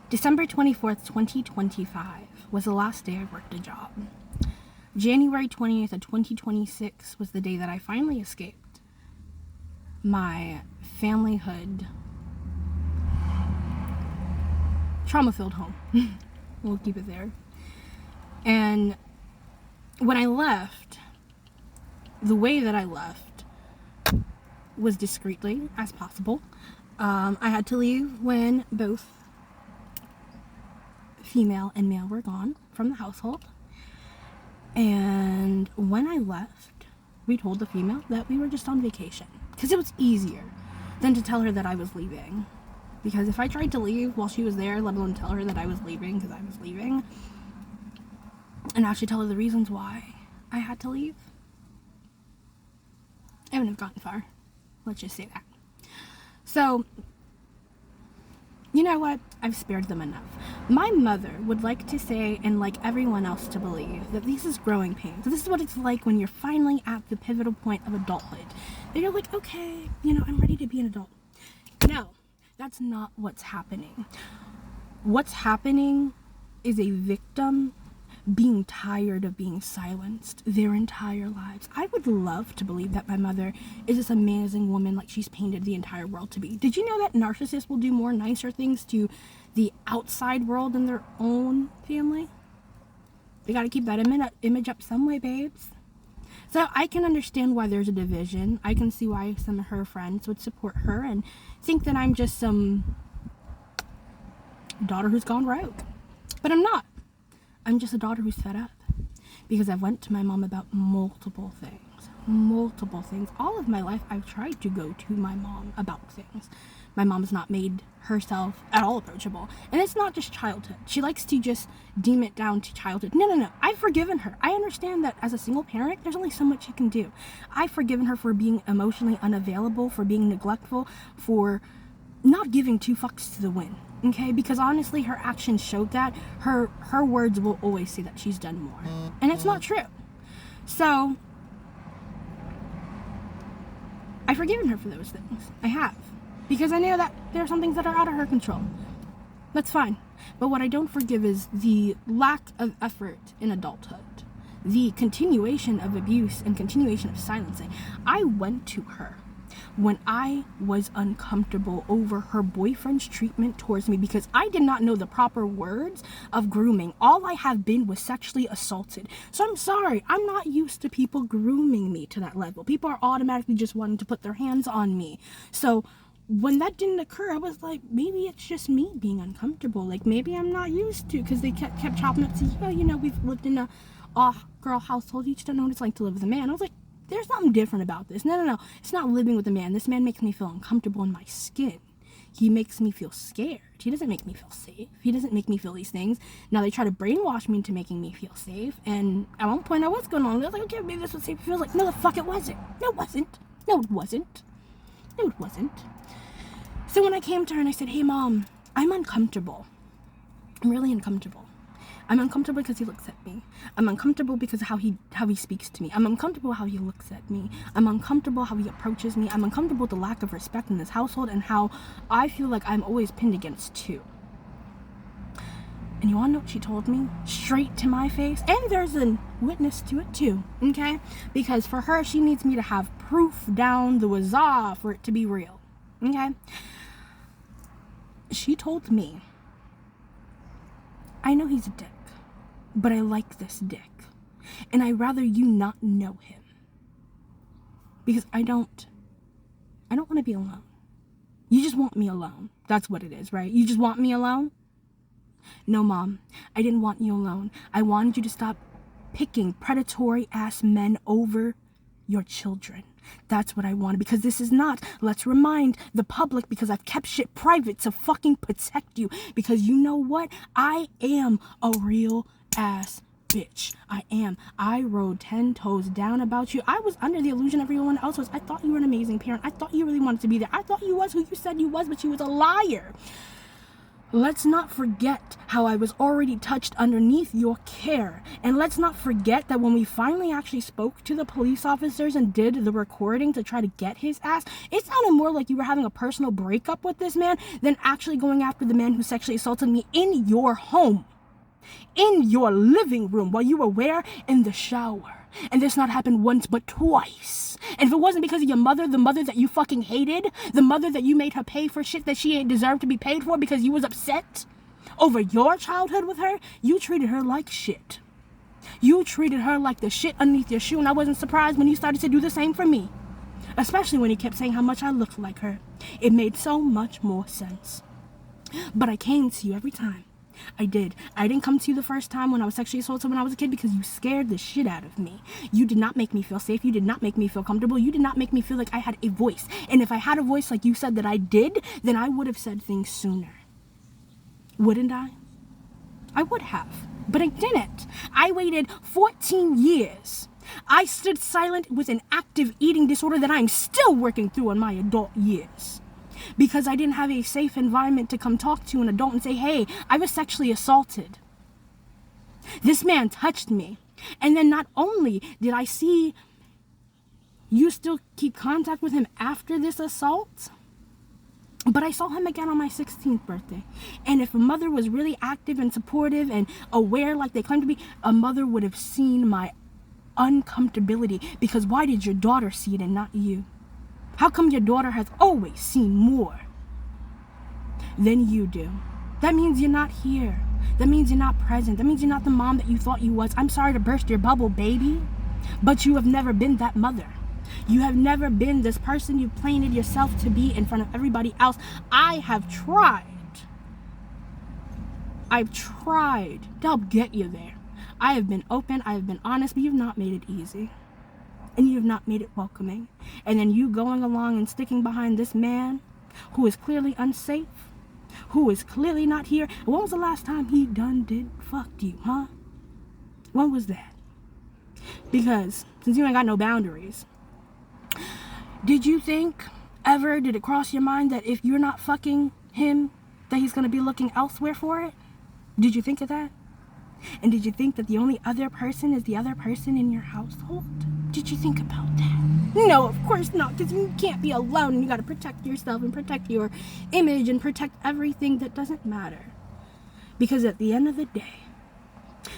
December 24th, 2025 was the last day I worked a job. January 20th of 2026 was the day that I finally escaped my familyhood trauma-filled home. We'll keep it there. And when I left, the way that I left was discreetly as possible. I had to leave when both female and male were gone from the household. And when I left, we told the female that we were just on vacation, because it was easier than to tell her that I was leaving. Because if I tried to leave while she was there, let alone tell her that I was leaving because I was leaving, and actually tell her the reasons why I had to leave, I wouldn't have gotten far. Let's just say that. So, you know what? I've spared them enough. My mother would like to say, and like everyone else to believe, that this is growing pains. This is what it's like when you're finally at the pivotal point of adulthood. That you're like, okay, I'm ready to be an adult. No, that's not what's happening. What's happening is a victim being tired of being silenced their entire lives. I would love to believe that my mother is this amazing woman like she's painted the entire world to be. Did you know that narcissists will do more nicer things to the outside world than their own family? They gotta keep that image up some way, babes. So I can understand why there's a division. I can see why some of her friends would support her and think that I'm just some daughter who's gone rogue. But I'm not. I'm just a daughter who's fed up, because I've went to my mom about multiple things. All of my life, I've tried to go to my mom about things. My mom's not made herself at all approachable. And it's not just childhood. She likes to just deem it down to childhood. No. I've forgiven her. I understand that as a single parent, there's only so much you can do. I've forgiven her for being emotionally unavailable, for being neglectful, for not giving two fucks to the wind. Okay, because honestly, her actions showed that. Her words will always say that she's done more, and it's not true. So I've forgiven her for those things. I have, because I know that there are some things that are out of her control. That's fine. But what I don't forgive is the lack of effort in adulthood, the continuation of abuse and continuation of silencing. I went to her when I was uncomfortable over her boyfriend's treatment towards me, because I did not know the proper words of grooming. All I have been was sexually assaulted. So I'm sorry, I'm not used to people grooming me to that level. People are automatically just wanting to put their hands on me. So when that didn't occur, I was like, maybe it's just me being uncomfortable. Like, maybe I'm not used to, because they kept chopping up to, we've lived in a off-girl household. You just don't know what it's like to live with a man. I was like, there's something different about this. No. It's not living with a man. This man makes me feel uncomfortable in my skin. He makes me feel scared. He doesn't make me feel safe. He doesn't make me feel these things. Now they try to brainwash me into making me feel safe. And at one point I was going on. I was like, okay, maybe this was safe. It feels like, no, the fuck it wasn't. No, it wasn't. No, it wasn't. No, it wasn't. So when I came to her and I said, hey, Mom, I'm uncomfortable. I'm really uncomfortable. I'm uncomfortable because he looks at me. I'm uncomfortable because of how he speaks to me. I'm uncomfortable how he looks at me. I'm uncomfortable how he approaches me. I'm uncomfortable with the lack of respect in this household and how I feel like I'm always pinned against two. And you wanna know what she told me? Straight to my face. And there's a witness to it too, okay? Because for her, she needs me to have proof down the wazah for it to be real, okay? She told me, I know he's a dick, but I like this dick, and I'd rather you not know him, because I don't want to be alone. You just want me alone. That's what it is, right? You just want me alone? No, Mom, I didn't want you alone. I wanted you to stop picking predatory ass men over your children. That's what I wanted, because this is not, let's remind the public, because I've kept shit private to fucking protect you, because you know what? I am a real ass bitch. I am. I rode 10 toes down about you. I was under the illusion everyone else was. I thought you were an amazing parent. I thought you really wanted to be there. I thought you was who you said you was, but you was a liar. Let's not forget how I was already touched underneath your care. And let's not forget that when we finally actually spoke to the police officers and did the recording to try to get his ass, it sounded more like you were having a personal breakup with this man than actually going after the man who sexually assaulted me in your home, in your living room, while you were where? In the shower. And this not happened once but twice. And if it wasn't because of your mother, the mother that you fucking hated, the mother that you made her pay for shit that she ain't deserved to be paid for because you was upset over your childhood with her, you treated her like shit. You treated her like the shit underneath your shoe, and I wasn't surprised when you started to do the same for me. Especially when you kept saying how much I looked like her. It made so much more sense. But I came to you every time. I did. I didn't come to you the first time when I was sexually assaulted when I was a kid because you scared the shit out of me. You did not make me feel safe. You did not make me feel comfortable. You did not make me feel like I had a voice. And if I had a voice like you said that I did, then I would have said things sooner. Wouldn't I? I would have. But I didn't. I waited 14 years. I stood silent with an active eating disorder that I'm still working through in my adult years. Because I didn't have a safe environment to come talk to an adult and say, hey, I was sexually assaulted. This man touched me. And then not only did I see you still keep contact with him after this assault, but I saw him again on my 16th birthday. And if a mother was really active and supportive and aware like they claim to be, a mother would have seen my uncomfortability. Because why did your daughter see it and not you? How come your daughter has always seen more than you do? That means you're not here. That means you're not present. That means you're not the mom that you thought you was. I'm sorry to burst your bubble, baby, but you have never been that mother. You have never been this person you painted yourself to be in front of everybody else. I have tried. I've tried to help get you there. I have been open. I have been honest, but you've not made it easy. And you have not made it welcoming. And then you going along and sticking behind this man who is clearly unsafe, who is clearly not here. When was the last time he fucked you, huh? When was that? Because since you ain't got no boundaries, did you think ever, did it cross your mind that if you're not fucking him, that he's going to be looking elsewhere for it? Did you think of that? And did you think that the only other person is the other person in your household? Did you think about that? No, of course not, because you can't be alone and you got to protect yourself and protect your image and protect everything that doesn't matter. Because at the end of the day,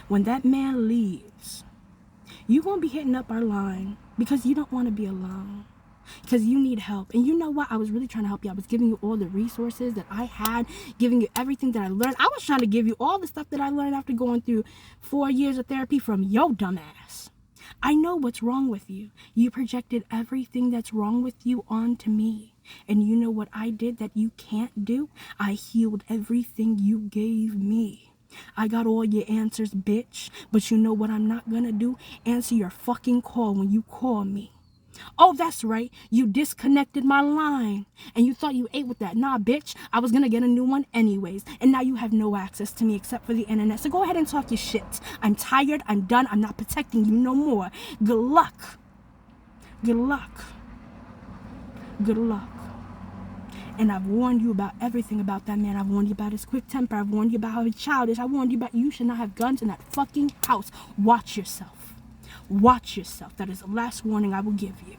when that man leaves, you're going to be hitting up our line because you don't want to be alone. Because you need help. And you know what? I was really trying to help you. I was giving you all the resources that I had, giving you everything that I learned. I was trying to give you all the stuff that I learned after going through 4 years of therapy from your dumb ass. I know what's wrong with you. You projected everything that's wrong with you onto me. And you know what I did that you can't do? I healed everything you gave me. I got all your answers, bitch. But you know what I'm not gonna do? Answer your fucking call when you call me. Oh, that's right. You disconnected my line. And you thought you ate with that. Nah, bitch. I was gonna get a new one anyways. And now you have no access to me except for the internet. So go ahead and talk your shit. I'm tired. I'm done. I'm not protecting you no more. Good luck. Good luck. Good luck. And I've warned you about everything about that man. I've warned you about his quick temper. I've warned you about how he's childish. I warned you about you should not have guns in that fucking house. Watch yourself. Watch yourself. That is the last warning I will give you.